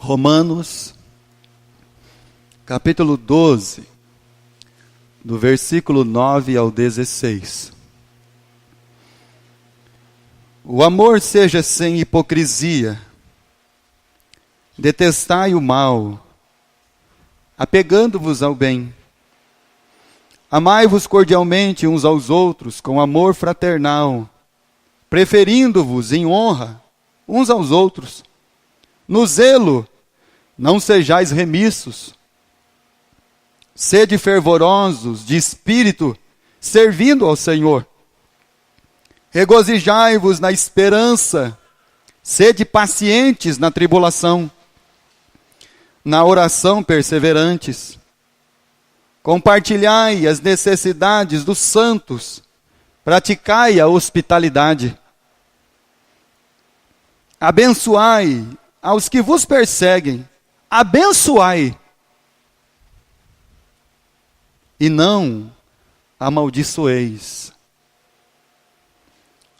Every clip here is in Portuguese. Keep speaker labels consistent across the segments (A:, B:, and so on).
A: Romanos, capítulo 12, do versículo 9 ao 16. O amor seja sem hipocrisia, detestai o mal, apegando-vos ao bem. Amai-vos cordialmente uns aos outros com amor fraternal, preferindo-vos em honra uns aos outros. No zelo, não sejais remissos. Sede fervorosos de espírito, servindo ao Senhor. Regozijai-vos na esperança, sede pacientes na tribulação, na oração perseverantes. Compartilhai as necessidades dos santos, praticai a hospitalidade. Abençoai aos que vos perseguem, abençoai, e não amaldiçoeis.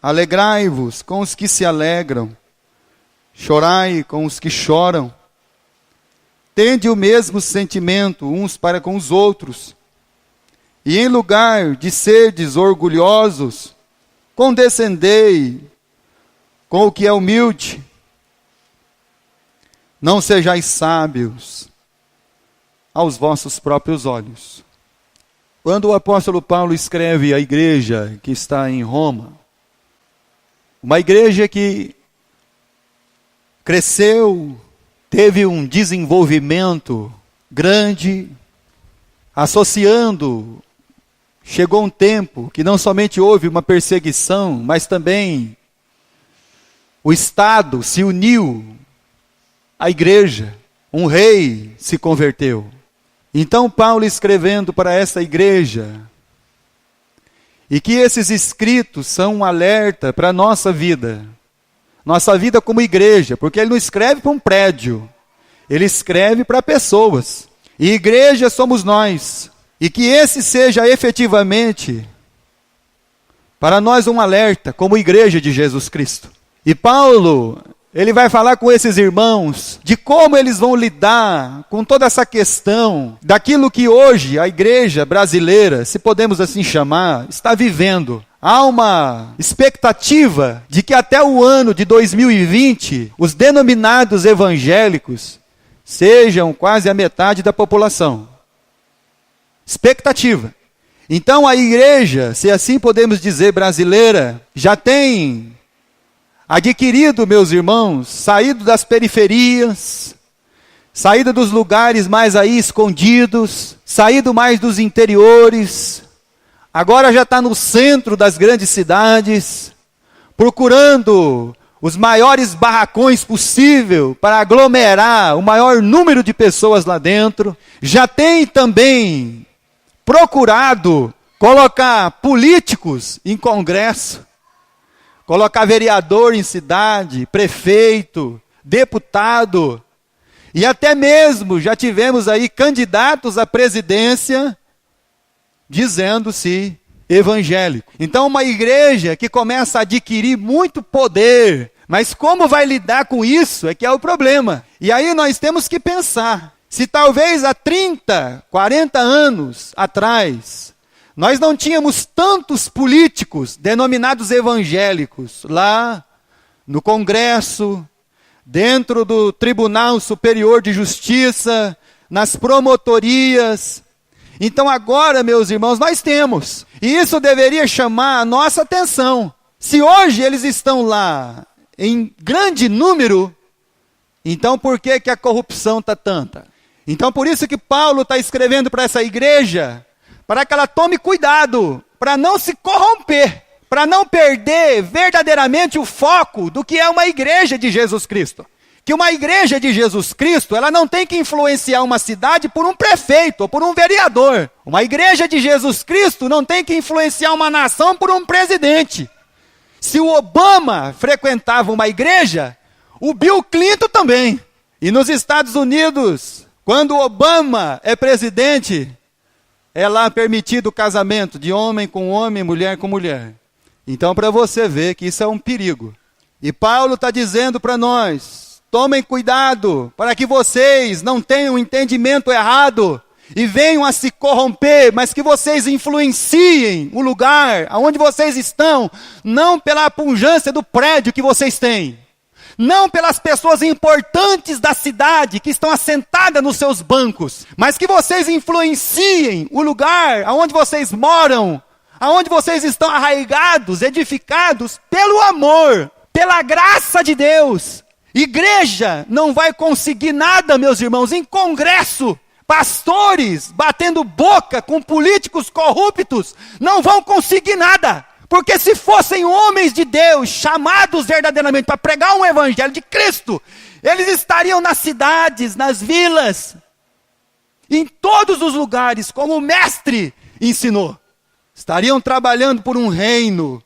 A: Alegrai-vos com os que se alegram, chorai com os que choram. Tende o mesmo sentimento uns para com os outros, e em lugar de serdes orgulhosos, condescendei com o que é humilde. Não sejais sábios aos vossos próprios olhos. Quando o apóstolo Paulo escreve à igreja que está em Roma, uma igreja que cresceu, teve um desenvolvimento grande, associando, chegou um tempo que não somente houve uma perseguição, mas também o Estado se uniu à igreja, um rei se converteu. Então Paulo escrevendo para essa igreja, e que esses escritos são um alerta para a nossa vida como igreja, porque ele não escreve para um prédio, ele escreve para pessoas, e igreja somos nós, e que esse seja efetivamente para nós um alerta como igreja de Jesus Cristo. E Paulo, ele vai falar com esses irmãos de como eles vão lidar com toda essa questão daquilo que hoje a igreja brasileira, se podemos assim chamar, está vivendo. Há uma expectativa de que até o ano de 2020, os denominados evangélicos sejam quase a metade da população. Expectativa. Então a igreja, se assim podemos dizer, brasileira, já tem adquirido, meus irmãos, saído das periferias, saído dos lugares mais aí escondidos, saído mais dos interiores, agora já está no centro das grandes cidades, procurando os maiores barracões possível para aglomerar o maior número de pessoas lá dentro. Já tem também procurado colocar políticos em congresso, colocar vereador em cidade, prefeito, deputado, e até mesmo já tivemos aí candidatos à presidência dizendo-se evangélico. Então uma igreja que começa a adquirir muito poder, mas como vai lidar com isso é que é o problema. E aí nós temos que pensar, se talvez há 30, 40 anos atrás, nós não tínhamos tantos políticos denominados evangélicos lá no Congresso, dentro do Tribunal Superior de Justiça, nas promotorias. Então agora, meus irmãos, nós temos. E isso deveria chamar a nossa atenção. Se hoje eles estão lá em grande número, então por que a corrupção está tanta? Então por isso que Paulo está escrevendo para essa igreja, para que ela tome cuidado, para não se corromper, para não perder verdadeiramente o foco do que é uma igreja de Jesus Cristo. Que uma igreja de Jesus Cristo, ela não tem que influenciar uma cidade por um prefeito ou por um vereador. Uma igreja de Jesus Cristo não tem que influenciar uma nação por um presidente. Se o Obama frequentava uma igreja, o Bill Clinton também. E nos Estados Unidos, quando o Obama é presidente, é lá permitido o casamento de homem com homem, mulher com mulher. Então, para você ver que isso é um perigo. E Paulo está dizendo para nós, Tomem cuidado para que vocês não tenham um entendimento errado e venham a se corromper, mas que vocês influenciem o lugar onde vocês estão, não pela pujança do prédio que vocês têm, não pelas pessoas importantes da cidade que estão assentadas nos seus bancos, mas que vocês influenciem o lugar onde vocês moram, onde vocês estão arraigados, edificados pelo amor, pela graça de Deus. Igreja não vai conseguir nada, meus irmãos, em congresso. Pastores batendo boca com políticos corruptos não vão conseguir nada. Porque se fossem homens de Deus, chamados verdadeiramente para pregar um evangelho de Cristo, eles estariam nas cidades, nas vilas, em todos os lugares, como o mestre ensinou. Estariam trabalhando por um reino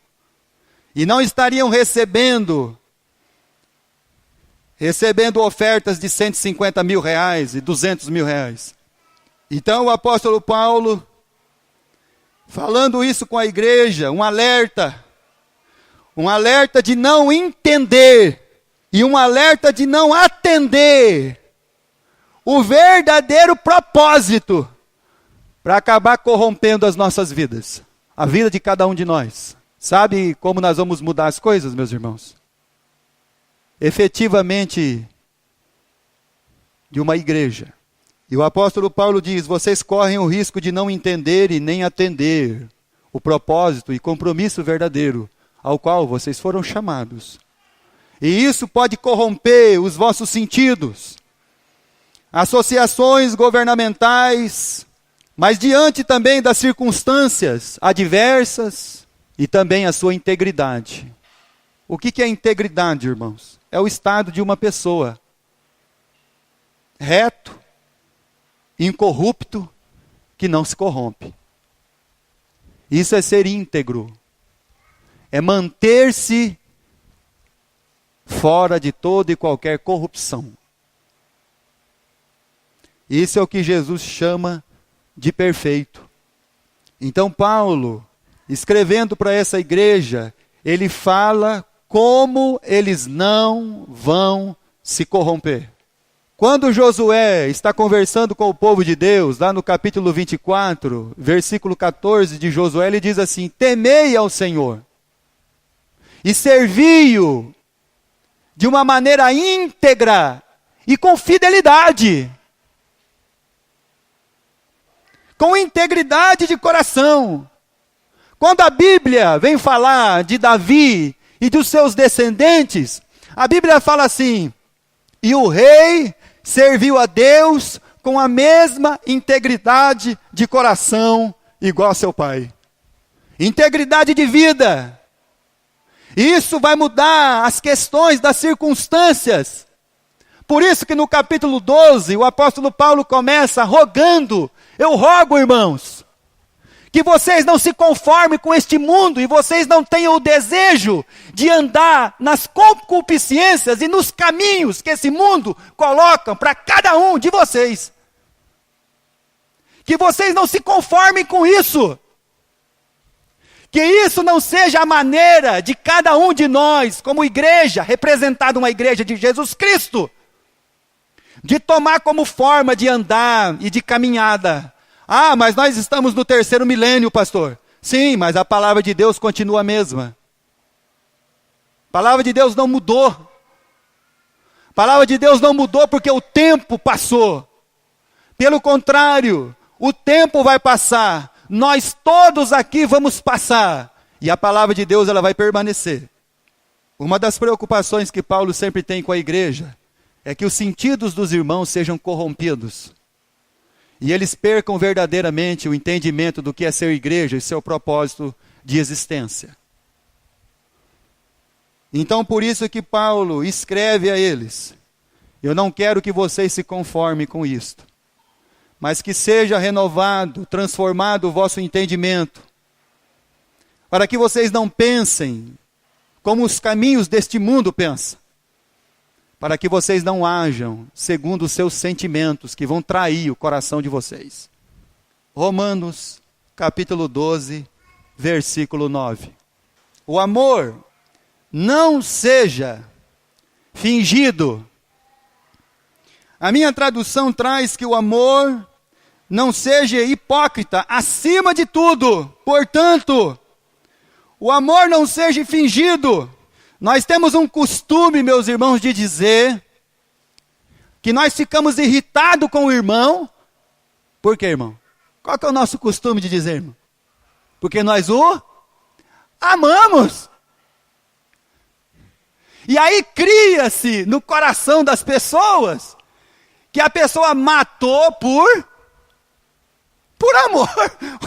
A: e não estariam recebendo ofertas de 150 mil reais e 200 mil reais. Então o apóstolo Paulo, falando isso com a igreja, um alerta de não entender e um alerta de não atender o verdadeiro propósito para acabar corrompendo as nossas vidas, a vida de cada um de nós. Sabe como nós vamos mudar as coisas, meus irmãos? Efetivamente, de uma igreja. E o apóstolo Paulo diz: vocês correm o risco de não entender e nem atender o propósito e compromisso verdadeiro ao qual vocês foram chamados. E isso pode corromper os vossos sentidos, associações governamentais, mas diante também das circunstâncias adversas e também a sua integridade. O que é integridade, irmãos? É o estado de uma pessoa reto, incorrupto, que não se corrompe. Isso é ser íntegro. É manter-se fora de toda e qualquer corrupção. Isso é o que Jesus chama de perfeito. Então Paulo, escrevendo para essa igreja, ele fala como eles não vão se corromper. Quando Josué está conversando com o povo de Deus, lá no capítulo 24, versículo 14 de Josué, ele diz assim: temei ao Senhor e servi-o de uma maneira íntegra e com fidelidade, com integridade de coração. Quando a Bíblia vem falar de Davi e dos seus descendentes, a Bíblia fala assim: e o rei serviu a Deus com a mesma integridade de coração, igual a seu pai. Integridade de vida. Isso vai mudar as questões das circunstâncias. Por isso que no capítulo 12, o apóstolo Paulo começa rogando: eu rogo, irmãos, que vocês não se conformem com este mundo e vocês não tenham o desejo de andar nas concupiscências e nos caminhos que esse mundo coloca para cada um de vocês. Que vocês não se conformem com isso. Que isso não seja a maneira de cada um de nós, como igreja, representada uma igreja de Jesus Cristo, de tomar como forma de andar e de caminhada. Ah, mas nós estamos no 3º milênio, pastor. Sim, mas a palavra de Deus continua a mesma. A palavra de Deus não mudou. A palavra de Deus não mudou porque o tempo passou. Pelo contrário, o tempo vai passar. Nós todos aqui vamos passar. E a palavra de Deus ela vai permanecer. Uma das preocupações que Paulo sempre tem com a igreja é que os sentidos dos irmãos sejam corrompidos. E eles percam verdadeiramente o entendimento do que é ser igreja e seu propósito de existência. Então, por isso que Paulo escreve a eles: eu não quero que vocês se conformem com isto, mas que seja renovado, transformado o vosso entendimento, para que vocês não pensem como os caminhos deste mundo pensam, para que vocês não ajam segundo os seus sentimentos, que vão trair o coração de vocês. Romanos, capítulo 12, versículo 9. O amor não seja fingido, A minha tradução traz que o amor não seja hipócrita acima de tudo. Portanto, o amor não seja fingido. Nós temos um costume, meus irmãos, de dizer que nós ficamos irritados com o irmão. Por quê, irmão? Qual que é o nosso costume de dizer, irmão? Porque nós o amamos. E aí cria-se no coração das pessoas que a pessoa matou por amor.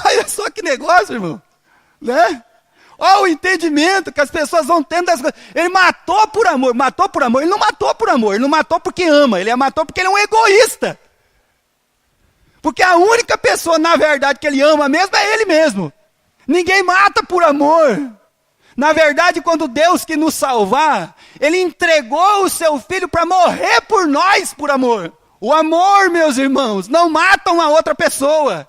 A: Olha só que negócio, irmão. Né? Olha o entendimento que as pessoas vão tendo das coisas. Ele matou por amor. Matou por amor. Ele não matou por amor. Ele não matou porque ama. Ele matou porque ele é um egoísta. Porque a única pessoa, na verdade, que ele ama mesmo é ele mesmo. Ninguém mata por amor. Na verdade, quando Deus quis nos salvar, Ele entregou o seu Filho para morrer por nós por amor. O amor, meus irmãos, não mata uma outra pessoa.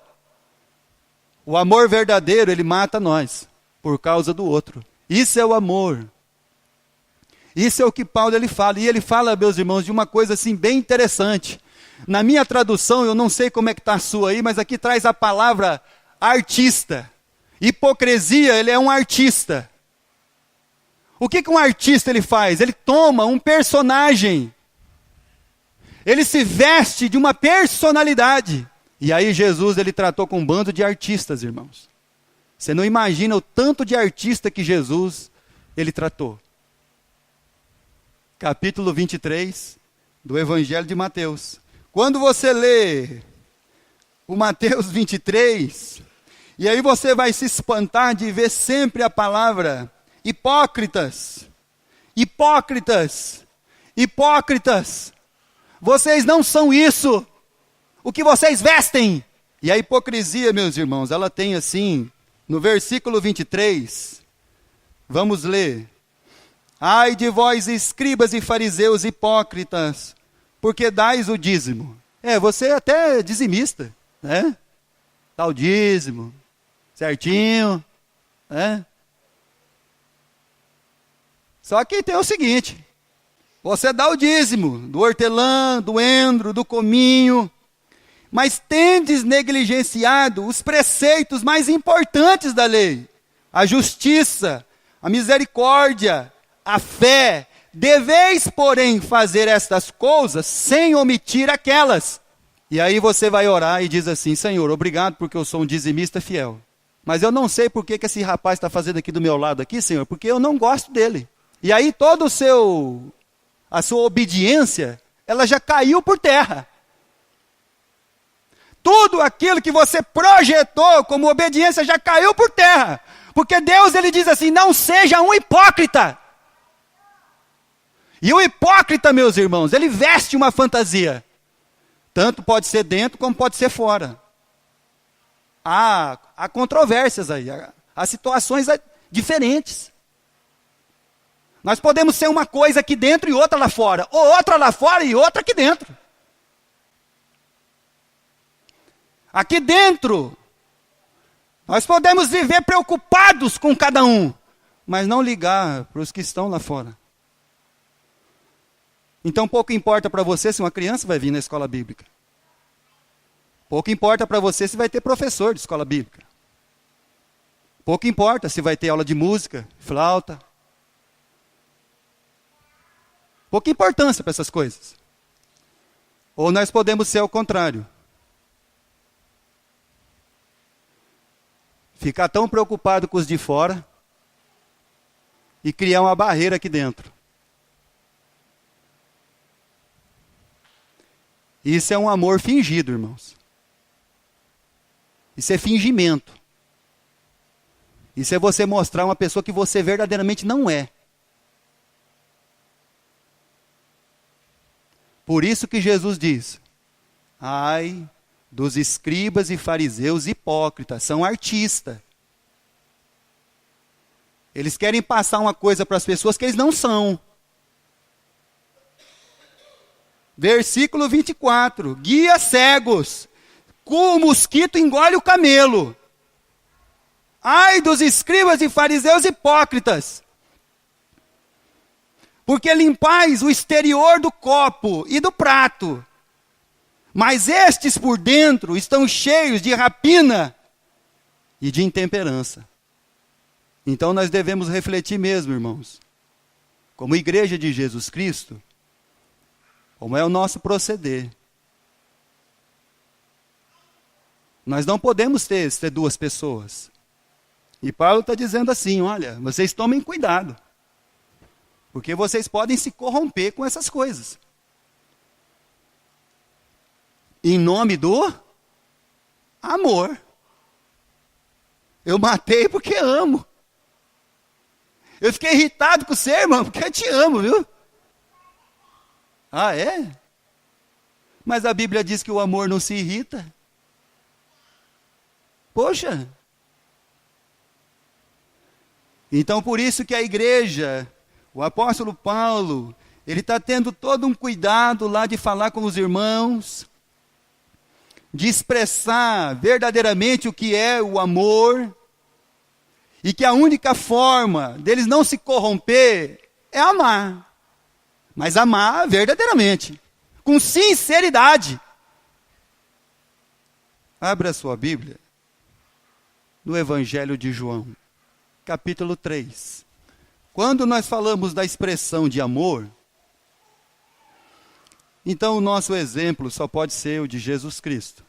A: O amor verdadeiro, ele mata nós por causa do outro. Isso é o amor. Isso é o que Paulo ele fala. E ele fala, meus irmãos, de uma coisa assim bem interessante. Na minha tradução, eu não sei como é que está a sua aí, mas aqui traz a palavra artista. Hipocrisia, ele é um artista. O que um artista ele faz? Ele toma um personagem. Ele se veste de uma personalidade. E aí Jesus ele tratou com um bando de artistas, irmãos. Você não imagina o tanto de artista que Jesus ele tratou. Capítulo 23 do Evangelho de Mateus. Quando você lê o Mateus 23, e aí você vai se espantar de ver sempre a palavra hipócritas, hipócritas, hipócritas. Vocês não são isso, o que vocês vestem. E a hipocrisia, meus irmãos, ela tem assim, no versículo 23, vamos ler. Ai de vós, escribas e fariseus hipócritas, porque dais o dízimo. Você até é dizimista, né? Dá o dízimo, certinho, né? Só que tem o seguinte, você dá o dízimo do hortelã, do endro, do cominho, mas tendes negligenciado os preceitos mais importantes da lei, a justiça, a misericórdia, a fé. Deveis, porém, fazer estas coisas sem omitir aquelas. E aí você vai orar e diz assim, Senhor, obrigado porque eu sou um dizimista fiel. Mas eu não sei por que esse rapaz está fazendo aqui do meu lado aqui, Senhor, porque eu não gosto dele. E aí toda a sua obediência, ela já caiu por terra. Tudo aquilo que você projetou como obediência já caiu por terra. Porque Deus ele diz assim, não seja um hipócrita. E o hipócrita, meus irmãos, ele veste uma fantasia. Tanto pode ser dentro como pode ser fora. Há controvérsias aí, há situações diferentes. Nós podemos ser uma coisa aqui dentro e outra lá fora. Ou outra lá fora e outra aqui dentro. Aqui dentro, nós podemos viver preocupados com cada um, mas não ligar para os que estão lá fora. Então pouco importa para você se uma criança vai vir na escola bíblica. Pouco importa para você se vai ter professor de escola bíblica. Pouco importa se vai ter aula de música, flauta. Pouca importância para essas coisas. Ou nós podemos ser ao contrário. Ficar tão preocupado com os de fora e criar uma barreira aqui dentro. Isso é um amor fingido, irmãos. Isso é fingimento. Isso é você mostrar uma pessoa que você verdadeiramente não é. Por isso que Jesus diz, ai dos escribas e fariseus hipócritas, são artistas. Eles querem passar uma coisa para as pessoas que eles não são. Versículo 24, guia cegos, o mosquito engole o camelo. Ai dos escribas e fariseus hipócritas, porque limpais o exterior do copo e do prato, mas estes por dentro estão cheios de rapina e de intemperança. Então nós devemos refletir mesmo, irmãos, como igreja de Jesus Cristo, como é o nosso proceder. Nós não podemos ter duas pessoas. E Paulo está dizendo assim, olha, vocês tomem cuidado, porque vocês podem se corromper com essas coisas. Em nome do amor. Eu matei porque amo. Eu fiquei irritado com você, irmão, porque eu te amo, viu? Ah, é? Mas a Bíblia diz que o amor não se irrita. Poxa! Então, por isso que a igreja, o apóstolo Paulo, ele está tendo todo um cuidado lá de falar com os irmãos, de expressar verdadeiramente o que é o amor, e que a única forma deles não se corromper é amar. Mas amar verdadeiramente, com sinceridade. Abra a sua Bíblia no Evangelho de João, capítulo 3. Quando nós falamos da expressão de amor, então o nosso exemplo só pode ser o de Jesus Cristo.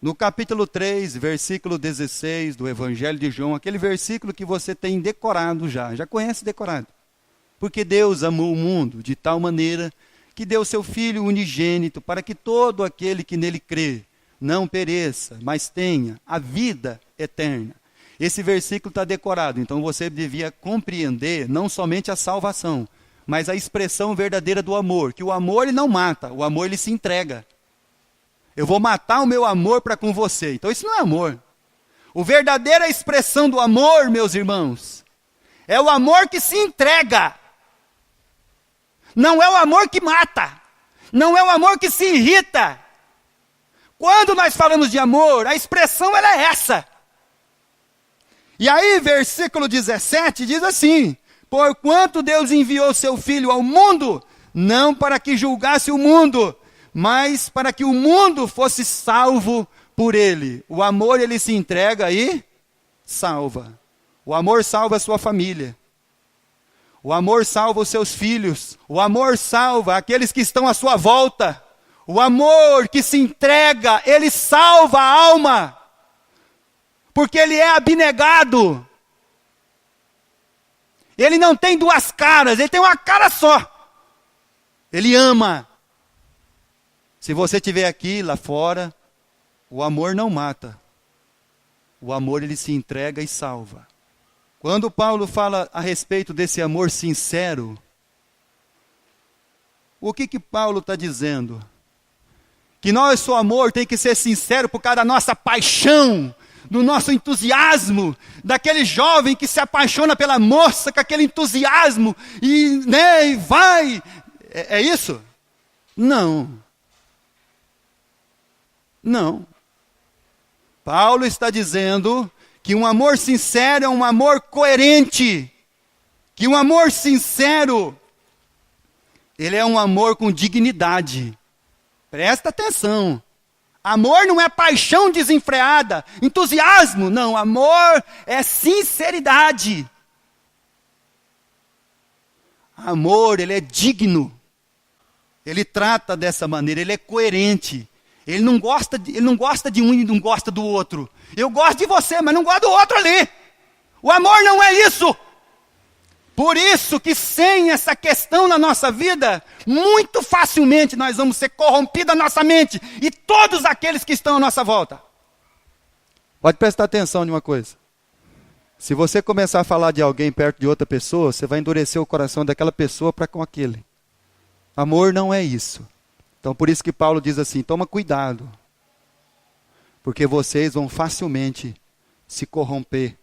A: No capítulo 3, versículo 16 do Evangelho de João, aquele versículo que você tem decorado já conhece decorado. Porque Deus amou o mundo de tal maneira que deu seu Filho unigênito para que todo aquele que nele crê não pereça, mas tenha a vida eterna. Esse versículo está decorado, então você devia compreender não somente a salvação, mas a expressão verdadeira do amor, que o amor ele não mata, o amor ele se entrega. Eu vou matar o meu amor para com você. Então isso não é amor. A verdadeira expressão do amor, meus irmãos, é o amor que se entrega. Não é o amor que mata. Não é o amor que se irrita. Quando nós falamos de amor, a expressão ela é essa. E aí, versículo 17 diz assim: porquanto Deus enviou seu Filho ao mundo, não para que julgasse o mundo, mas para que o mundo fosse salvo por ele. O amor, ele se entrega e salva. O amor salva a sua família. O amor salva os seus filhos. O amor salva aqueles que estão à sua volta. O amor que se entrega, ele salva a alma. Porque ele é abnegado. Ele não tem duas caras, ele tem uma cara só. Ele ama. Se você estiver aqui, lá fora, o amor não mata. O amor ele se entrega e salva. Quando Paulo fala a respeito desse amor sincero, o que Paulo está dizendo? Que nosso amor tem que ser sincero por causa da nossa paixão, do nosso entusiasmo, daquele jovem que se apaixona pela moça com aquele entusiasmo e vai. É isso? Não. Não. Paulo está dizendo que um amor sincero é um amor coerente. Que um amor sincero, ele é um amor com dignidade. Presta atenção. Amor não é paixão desenfreada, entusiasmo. Não, amor é sinceridade. Amor, ele é digno. Ele trata dessa maneira, ele é coerente. Ele não gosta de um e não gosta do outro. Eu gosto de você, mas não gosto do outro ali. O amor não é isso. Por isso que sem essa questão na nossa vida, muito facilmente nós vamos ser corrompidos a nossa mente e todos aqueles que estão à nossa volta. Pode prestar atenção em uma coisa. Se você começar a falar de alguém perto de outra pessoa, você vai endurecer o coração daquela pessoa para com aquele. Amor não é isso. Então, por isso que Paulo diz assim, toma cuidado, porque vocês vão facilmente se corromper,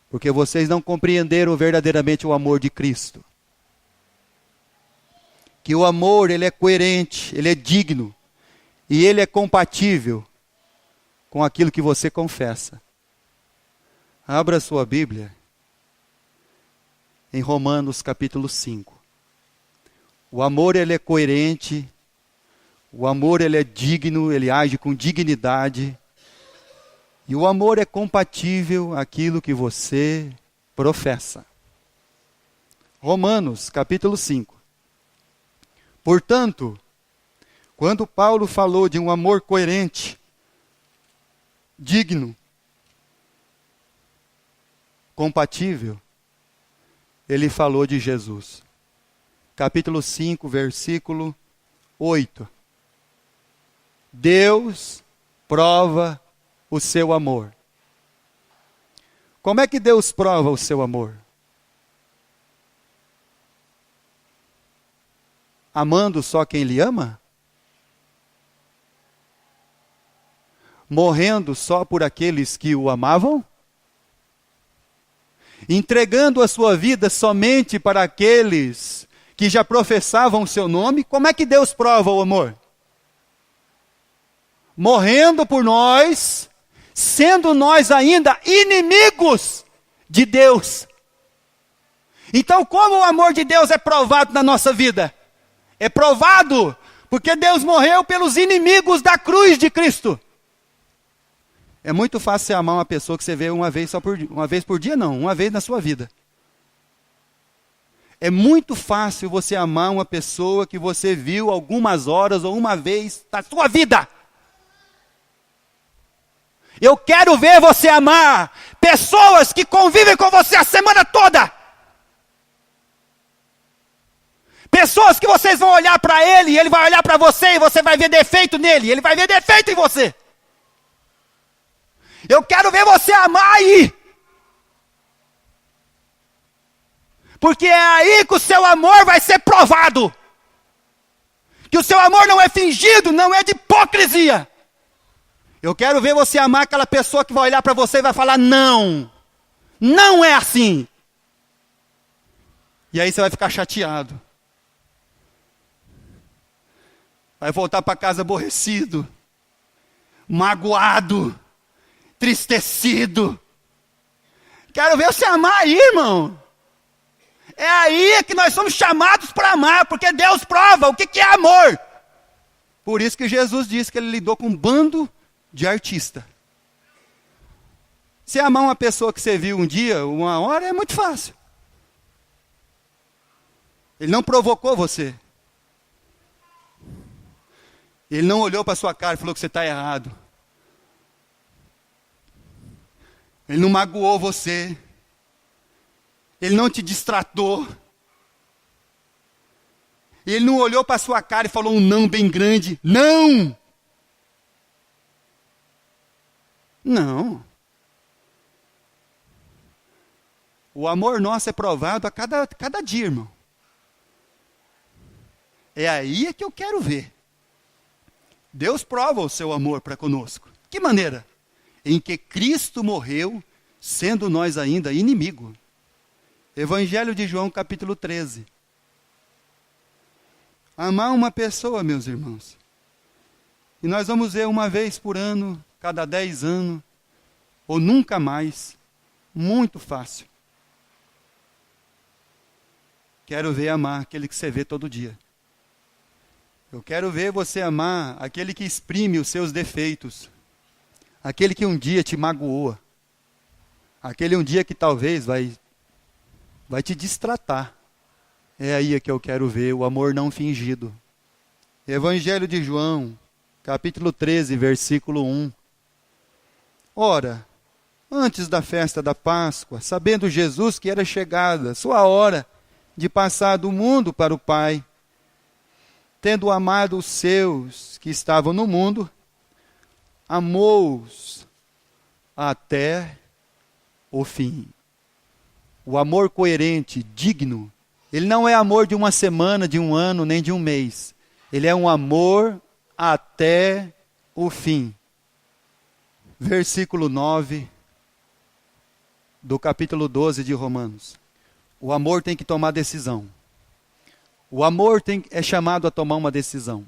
A: porque vocês não compreenderam verdadeiramente o amor de Cristo. Que o amor, ele é coerente, ele é digno, e ele é compatível com aquilo que você confessa. Abra sua Bíblia em Romanos capítulo 5. O amor, ele é coerente O amor, ele é digno, ele age com dignidade. E o amor é compatível àquilo que você professa. Romanos, capítulo 5. Portanto, quando Paulo falou de um amor coerente, digno, compatível, ele falou de Jesus. Capítulo 5, versículo 8. Deus prova o seu amor. Como é que Deus prova o seu amor? Amando só quem lhe ama? Morrendo só por aqueles que o amavam? Entregando a sua vida somente para aqueles que já professavam o seu nome? Como é que Deus prova o amor? Morrendo por nós, sendo nós ainda inimigos de Deus. Então, como o amor de Deus é provado na nossa vida? É provado porque Deus morreu pelos inimigos da cruz de Cristo. É muito fácil você amar uma pessoa que você vê uma vez por dia, não, uma vez na sua vida. É muito fácil você amar uma pessoa que você viu algumas horas ou uma vez na sua vida. Eu quero ver você amar pessoas que convivem com você a semana toda. Pessoas que vocês vão olhar para ele, e ele vai olhar para você e você vai ver defeito nele, e ele vai ver defeito em você. Eu quero ver você amar aí. Porque é aí que o seu amor vai ser provado. Que o seu amor não é fingido, não é de hipocrisia. Eu quero ver você amar aquela pessoa que vai olhar para você e vai falar, não, não é assim. E aí você vai ficar chateado. Vai voltar para casa aborrecido, magoado, entristecido. Quero ver você amar aí, irmão. É aí que nós somos chamados para amar, porque Deus prova o que é amor. Por isso que Jesus disse que ele lidou com um bando de artista. Se amar uma pessoa que você viu um dia, uma hora, é muito fácil. Ele não provocou você. Ele não olhou para a sua cara e falou que você está errado. Ele não magoou você. Ele não te distratou. Ele não olhou para a sua cara e falou um não bem grande. Não! Não. O amor nosso é provado a cada dia, irmão. É aí que eu quero ver. Deus prova o seu amor para conosco. Que maneira? Em que Cristo morreu, sendo nós ainda inimigo. Evangelho de João, capítulo 13. Amar uma pessoa, meus irmãos. E nós vamos ver uma vez por ano, cada 10 anos, ou nunca mais. Muito fácil. Quero ver amar aquele que você vê todo dia. Eu quero ver você amar aquele que exprime os seus defeitos. Aquele que um dia te magoou. Aquele um dia que talvez vai te distratar. É aí que eu quero ver o amor não fingido. Evangelho de João, capítulo 13, versículo 1. Ora, antes da festa da Páscoa, sabendo Jesus que era chegada sua hora de passar do mundo para o Pai, tendo amado os seus que estavam no mundo, amou-os até o fim. O amor coerente, digno, ele não é amor de uma semana, de um ano, nem de um mês. Ele é um amor até o fim. Versículo 9 do capítulo 12 de Romanos. O amor tem que tomar decisão. O amor é chamado a tomar uma decisão.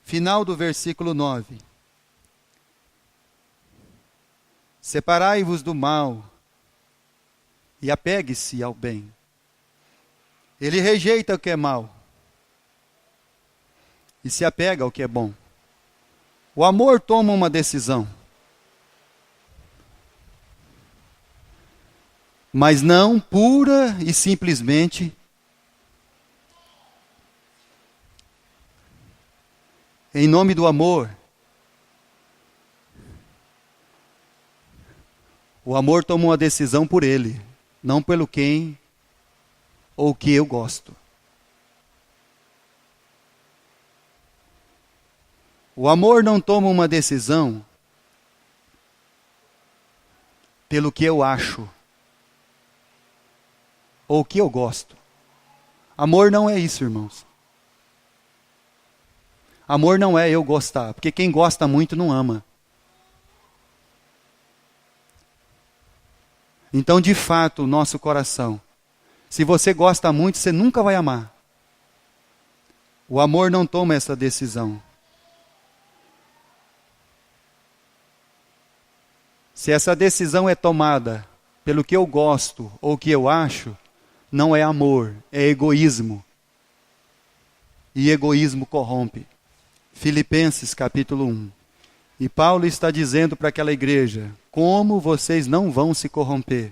A: Final do versículo 9. Separai-vos do mal e apegue-se ao bem. Ele rejeita o que é mal. e se apega ao que é bom. O amor toma uma decisão, mas não pura e simplesmente em nome do amor. O amor toma uma decisão por ele, não pelo quem ou o que eu gosto. O amor não toma uma decisão pelo que eu acho ou o que eu gosto. Amor não é isso, irmãos. Amor não é eu gostar, porque quem gosta muito não ama. Então, de fato, o nosso coração, se você gosta muito, você nunca vai amar. O amor não toma essa decisão. Se essa decisão é tomada pelo que eu gosto ou o que eu acho, não é amor, é egoísmo. E egoísmo corrompe. Filipenses capítulo 1. E Paulo está dizendo para aquela igreja, como vocês não vão se corromper?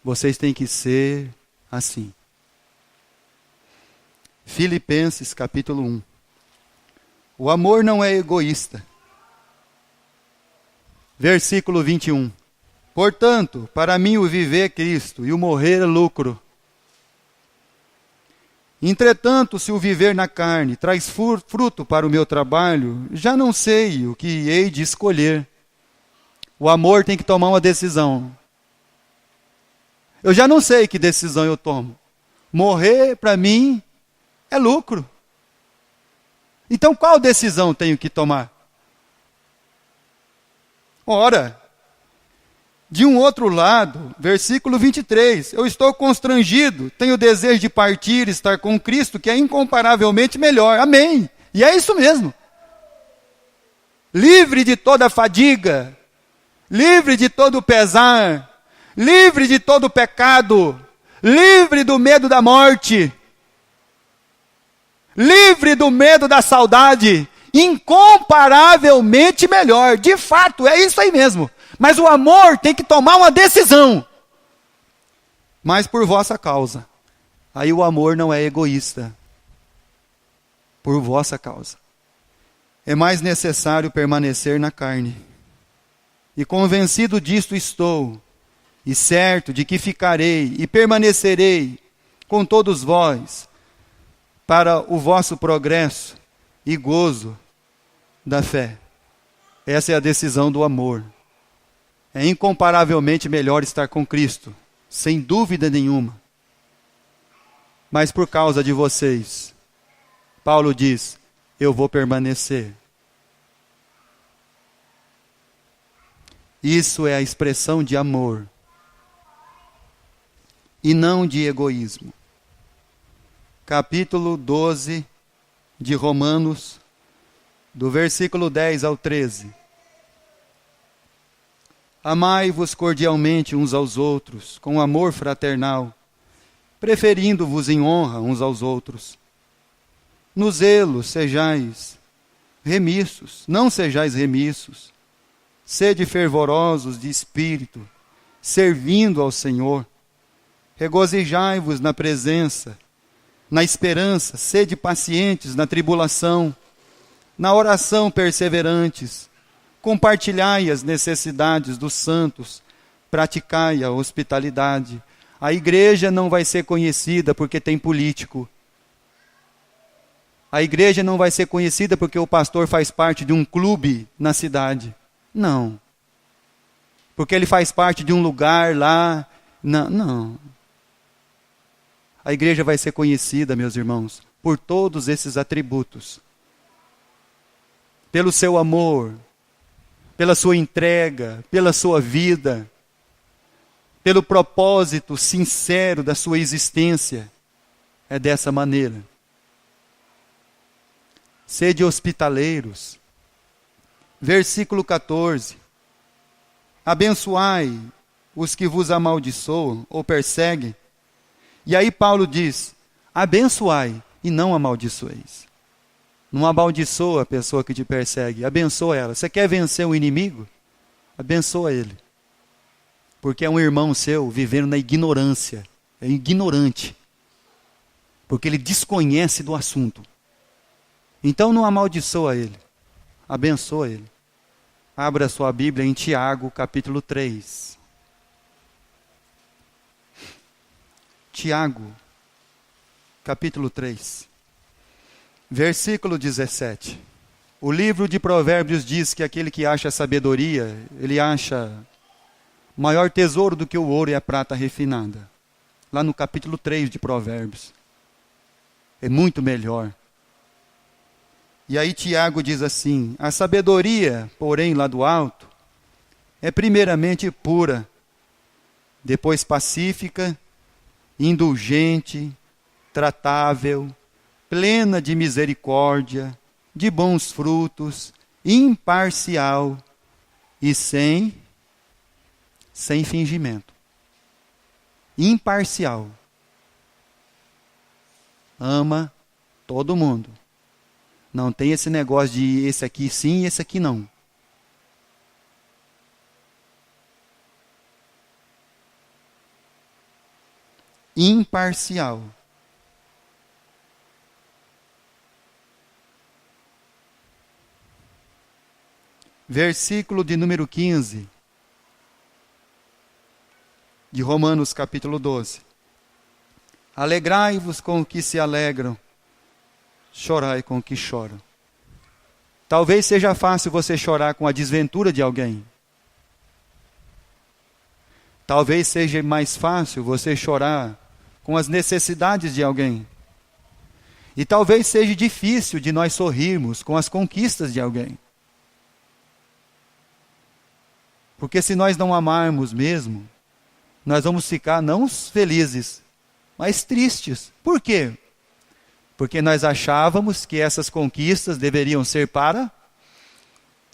A: Vocês têm que ser assim. Filipenses capítulo 1. O amor não é egoísta. Versículo 21. Portanto, para mim o viver é Cristo e o morrer é lucro. Entretanto, se o viver na carne traz fruto para o meu trabalho, já não sei o que hei de escolher. O amor tem que tomar uma decisão. Eu já não sei que decisão eu tomo. Morrer, para mim, é lucro. Então, qual decisão tenho que tomar? Ora, de um outro lado, versículo 23, eu estou constrangido, tenho desejo de partir, estar com Cristo, que é incomparavelmente melhor. Amém. E é isso mesmo. Livre de toda fadiga, livre de todo pesar, livre de todo pecado, livre do medo da morte, livre do medo da saudade, incomparavelmente melhor. De fato, é isso aí mesmo. Mas o amor tem que tomar uma decisão. Mas por vossa causa. Aí o amor não é egoísta. Por vossa causa. É mais necessário permanecer na carne. E convencido disto estou, e certo de que ficarei e permanecerei com todos vós, para o vosso progresso e gozo da fé. Essa é a decisão do amor. É incomparavelmente melhor estar com Cristo, sem dúvida nenhuma. Mas por causa de vocês, Paulo diz, eu vou permanecer. Isso é a expressão de amor, e não de egoísmo. Capítulo 12 de Romanos, do versículo 10 ao 13. Amai-vos cordialmente uns aos outros, com amor fraternal, preferindo-vos em honra uns aos outros. No zelo sejais remissos, não sejais remissos. Sede fervorosos de espírito, servindo ao Senhor. Regozijai-vos na presença, na esperança, sede pacientes na tribulação, na oração perseverantes. Compartilhai as necessidades dos santos, praticai a hospitalidade. A igreja não vai ser conhecida porque tem político. A igreja não vai ser conhecida porque o pastor faz parte de um clube na cidade. Não. Porque ele faz parte de um lugar lá. Não. A igreja vai ser conhecida, meus irmãos, por todos esses atributos. Pelo seu amor, pela sua entrega, pela sua vida, pelo propósito sincero da sua existência. É dessa maneira. Sede hospitaleiros. Versículo 14. Abençoai os que vos amaldiçoam ou perseguem. E aí Paulo diz, abençoai e não amaldiçoeis. Não amaldiçoa a pessoa que te persegue, abençoa ela. Você quer vencer o inimigo? Abençoa ele. Porque é um irmão seu vivendo na ignorância. É ignorante. Porque ele desconhece do assunto. Então não amaldiçoa ele. Abençoa ele. Abra sua Bíblia em Tiago, capítulo 3. Tiago, capítulo 3. Versículo 17. O livro de Provérbios diz que aquele que acha sabedoria, ele acha maior tesouro do que o ouro e a prata refinada. Lá no capítulo 3 de Provérbios. É muito melhor. E aí Tiago diz assim: a sabedoria, porém, lá do alto, é primeiramente pura, depois pacífica, indulgente, tratável, plena de misericórdia, de bons frutos, imparcial e sem fingimento. Imparcial. Ama todo mundo. Não tem esse negócio de esse aqui sim e esse aqui não. Imparcial. Versículo de número 15 de Romanos capítulo 12. Alegrai-vos com o que se alegram, chorai com o que choram. Talvez seja fácil você chorar com a desventura de alguém. Talvez seja mais fácil você chorar com as necessidades de alguém. E talvez seja difícil de nós sorrirmos com as conquistas de alguém. Porque se nós não amarmos mesmo, nós vamos ficar não felizes, mas tristes. Por quê? Porque nós achávamos que essas conquistas deveriam ser para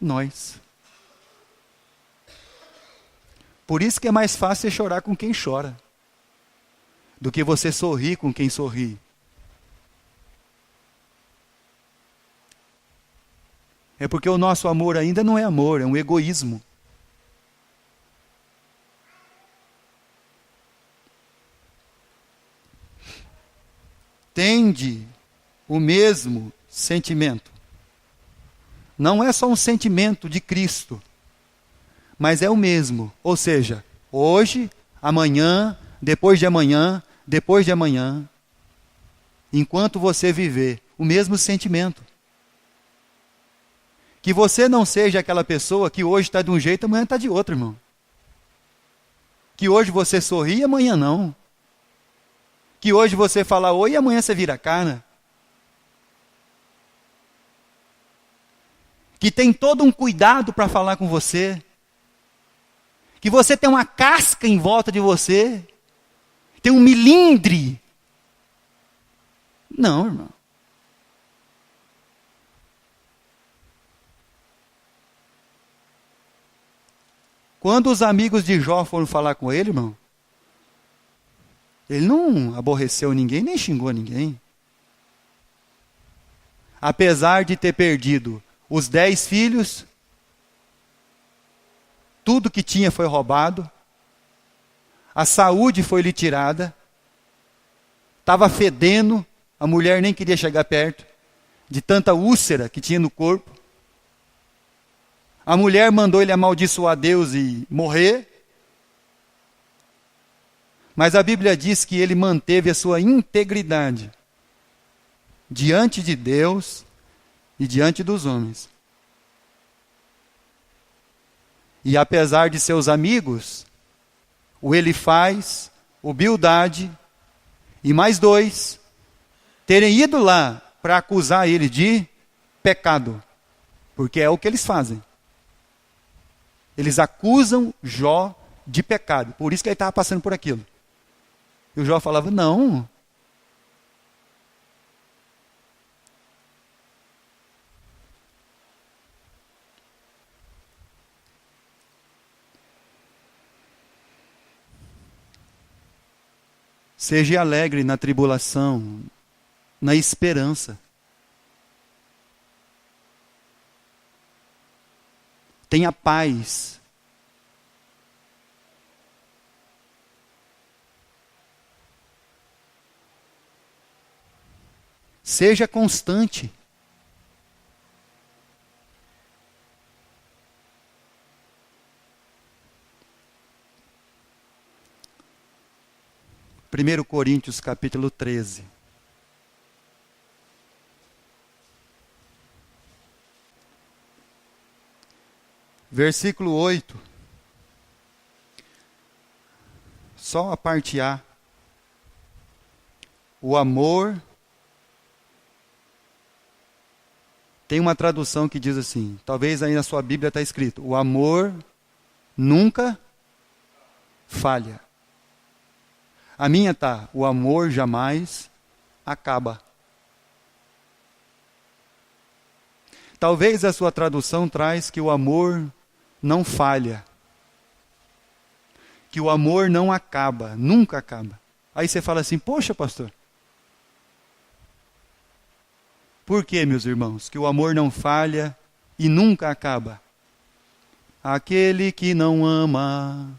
A: nós. Por isso que é mais fácil chorar com quem chora, do que você sorrir com quem sorri. É porque o nosso amor ainda não é amor, é um egoísmo. Tende o mesmo sentimento. Não é só um sentimento de Cristo, mas é o mesmo. Ou seja, hoje, amanhã, depois de amanhã, enquanto você viver, o mesmo sentimento. Que você não seja aquela pessoa que hoje está de um jeito, amanhã está de outro, irmão. Que hoje você sorri, amanhã não. Que hoje você fala oi e amanhã você vira a cara. Que tem todo um cuidado para falar com você. Que você tem uma casca em volta de você. Tem um milindre. Não, irmão. Quando os amigos de Jó foram falar com ele, irmão, ele não aborreceu ninguém, nem xingou ninguém. Apesar de ter perdido os 10 filhos, tudo que tinha foi roubado, a saúde foi lhe tirada, estava fedendo, a mulher nem queria chegar perto, de tanta úlcera que tinha no corpo. A mulher mandou ele amaldiçoar Deus e morrer. Mas a Bíblia diz que ele manteve a sua integridade diante de Deus e diante dos homens. E apesar de seus amigos, o Elifaz, o Bildade e mais 2, terem ido lá para acusar ele de pecado, porque é o que eles fazem. Eles acusam Jó de pecado, por isso que ele estava passando por aquilo. E o Jó falava, não. Seja alegre na tribulação, na esperança. Tenha paz. Seja constante. Primeiro Coríntios, capítulo 13. Versículo 8. Só a parte A. O amor. Tem uma tradução que diz assim, talvez aí na sua Bíblia está escrito, o amor nunca falha. A minha está, o amor jamais acaba. Talvez a sua tradução traz que o amor não falha. Que o amor não acaba, nunca acaba. Aí você fala assim, poxa pastor. Por que, meus irmãos, que o amor não falha e nunca acaba? Aquele que não ama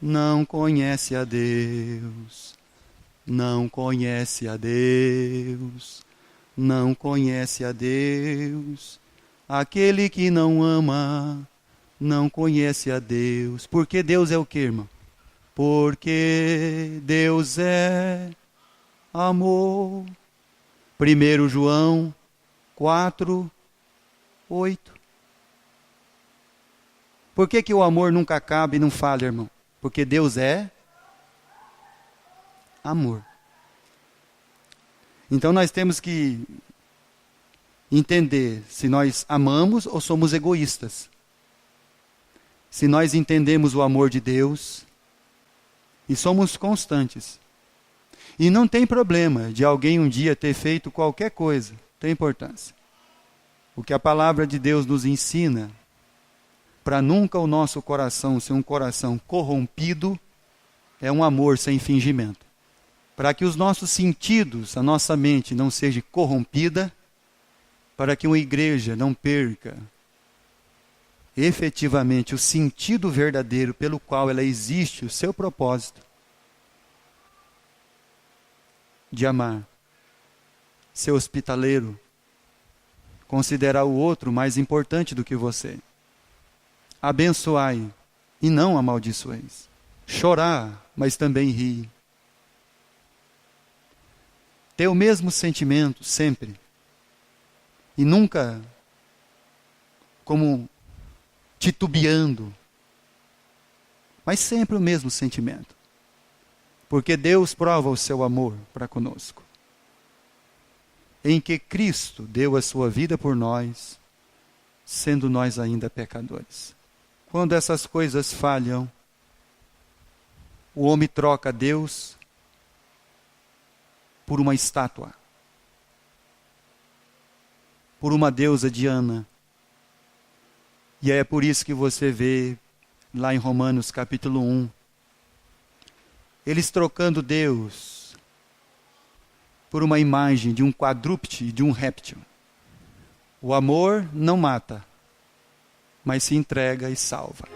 A: não conhece a Deus, não conhece a Deus, não conhece a Deus. Aquele que não ama não conhece a Deus. Porque Deus é o quê, irmão? Porque Deus é amor. 1 João 4, 8. Por que o amor nunca acaba e não falha, irmão? Porque Deus é amor. Então nós temos que entender se nós amamos ou somos egoístas. Se nós entendemos o amor de Deus e somos constantes. E não tem problema de alguém um dia ter feito qualquer coisa, tem importância. O que a palavra de Deus nos ensina, para nunca o nosso coração ser um coração corrompido, é um amor sem fingimento. Para que os nossos sentidos, a nossa mente não seja corrompida, para que uma igreja não perca efetivamente o sentido verdadeiro pelo qual ela existe, o seu propósito de amar, ser hospitaleiro, considerar o outro mais importante do que você, abençoai e não amaldiçoeis, chorar, mas também rir, ter o mesmo sentimento sempre, e nunca como titubeando, mas sempre o mesmo sentimento. Porque Deus prova o seu amor para conosco. Em que Cristo deu a sua vida por nós, sendo nós ainda pecadores. Quando essas coisas falham, o homem troca Deus por uma estátua, por uma deusa Diana. E é por isso que você vê lá em Romanos capítulo 1, eles trocando Deus por uma imagem de um quadrúpede e de um réptil. O amor não mata, mas se entrega e salva.